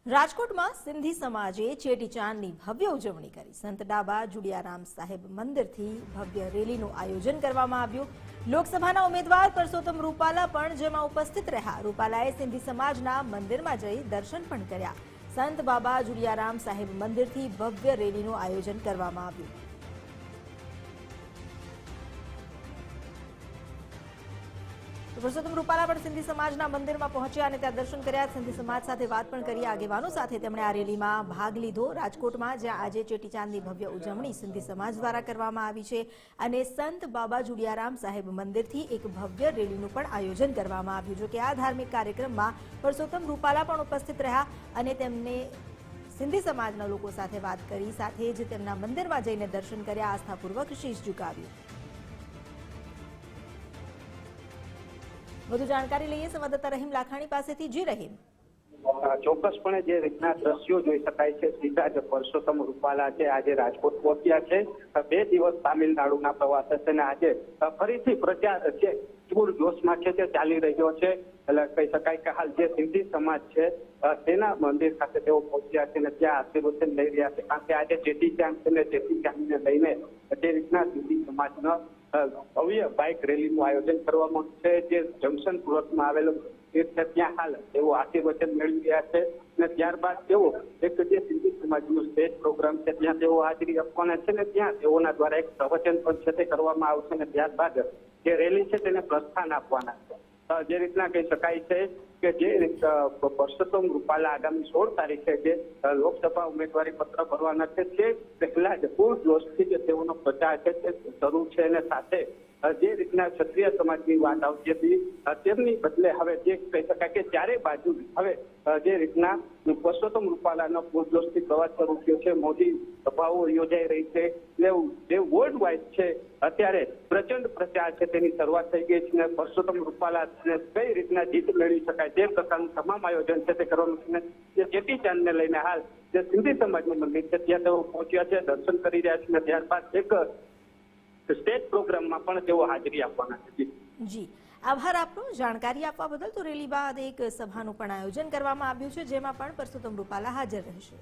રાજકોટમાં સિંધી સમાજે ચેટીચાંદની ભવ્ય ઉજવણી કરી। સંત ડાબા જુડિયારામ સાહેબ મંદિરથી ભવ્ય રેલીનું આયોજન કરવામાં આવ્યું। લોકસભાના ઉમેદવાર પરસોત્તમ રૂપાલા પણ જેમાં ઉપસ્થિત રહ્યા। રૂપાલાએ સિંધી સમાજના મંદિરમાં જઈ દર્શન પણ કર્યા। સંત બાબા જુડિયારામ સાહેબ મંદિરથી ભવ્ય રેલીનું આયોજન કરવામાં આવ્યું। પરસોત્તમ રૂપાલા પણ સિંધી સમાજના મંદિરમાં પહોંચ્યા અને ત્યાં દર્શન કર્યા। સિંધી સમાજ સાથે વાત પણ કરી। આગેવાનો સાથે તેમણે આ રેલીમાં ભાગ લીધો। રાજકોટમાં જ્યાં આજે ચેટીચાંદની ભવ્ય ઉજવણી સિંધી સમાજ દ્વારા કરવામાં આવી છે અને સંત બાબા જુડિયારામ સાહેબ મંદિરથી એક ભવ્ય રેલીનું પણ આયોજન કરવામાં આવ્યું। જો કે આ ધાર્મિક કાર્યક્રમમાં પરસોત્તમ રૂપાલા પણ ઉપસ્થિત રહ્યા અને તેમને સિંધી સમાજના લોકો સાથે વાત કરી, સાથે જ તેમના મંદિરમાં જઈને દર્શન કર્યા, આસ્થાપૂર્વક શીશ ઝુકાવ્યું। વધુ જાણકારી લઈએ સંવાદદાતા રહીમ લાખાણી પાસેથી। જી રહીમ, ચોક્કસપણે જે રીતના દ્રશ્યો જોઈ શકાય છે, સીધા જ પરસોત્તમ રૂપાલા છે આજે રાજકોટ પહોંચ્યા છે। 2 દિવસ તામિલનાડુના પ્રવાસ છે અને આજે ફરીથી પ્રચાર છે પૂર જોશમાં છે તે ચાલી રહ્યો છે। એટલે કહી શકાય કે હાલ જે સિંધી સમાજ છે તેના મંદિર ખાતે તેઓ પહોંચ્યા છે અને ત્યાં આશીર્વચન લઈ રહ્યા છે, કારણ કે આજે ચેટીચાંદ છે ને ચેટીચાંદને લઈને જે રીતના સિંધી સમાજનો ભવ્ય બાઇક રેલીનું આયોજન કરવામાં છે। જે જંકશન સુરતમાં આવેલું ત્યાં હાલ તેઓ આશીર્વચન મેળવી રહ્યા છે અને ત્યારબાદ તેઓ એક જે સિંધી સમાજનો સ્ટેજ પ્રોગ્રામ છે ત્યાં તેઓ હાજરી આપવાના છે ને ત્યાં તેઓના દ્વારા એક પ્રવચન પણ છે તે કરવામાં આવશે અને ત્યારબાદ જે રેલી છે તેને પ્રસ્થાન આપવાના છે। જે રીતના કહી શકાય છે કે જે પરસોત્તમ રૂપાલા આગામી 16 તારીખે જે લોકસભા ઉમેદવારી પત્ર ભરવાના છે તે પહેલા જ પૂરજોશથી જે તેઓનો પ્રચાર છે તે શરૂ છે અને સાથે જે રીતના ક્ષત્રિય સમાજની વાત આવતી હતી તેમની બદલે હવે જે કહી શકાય કે ચારે બાજુ હવે જે રીતના પરસોત્તમ રૂપાલાનો પૂરજોશથી પ્રવાસ શરૂ થયો છે, મોટી સભાઓ યોજાઈ રહી છે, જે વર્લ્ડ વાઇડ છે અત્યારે પ્રચંડ પ્રચાર છે તેની શરૂઆત થઈ ગઈ છે અને પરસોત્તમ રૂપાલા કઈ રીતના જીત મેળવી શકાય તે પ્રકારનું તમામ આયોજન છે તે કરવાનું છે। જે ચેટીચાંદને લઈને હાલ જે સિંધી સમાજનું મંદિર છે ત્યાં તેઓ પહોંચ્યા છે, દર્શન કરી રહ્યા છે અને ત્યારબાદ એક સ્ટેજ પ્રોગ્રામમાં પણ તેઓ હાજરી આપવાના છે। જી આભાર આપનો જાણકારી આપવા બદલ। તો રેલી બાદ એક સભાનું પણ આયોજન કરવામાં આવ્યું છે જેમાં પણ પરસોત્તમ રૂપાલા હાજર રહેશે।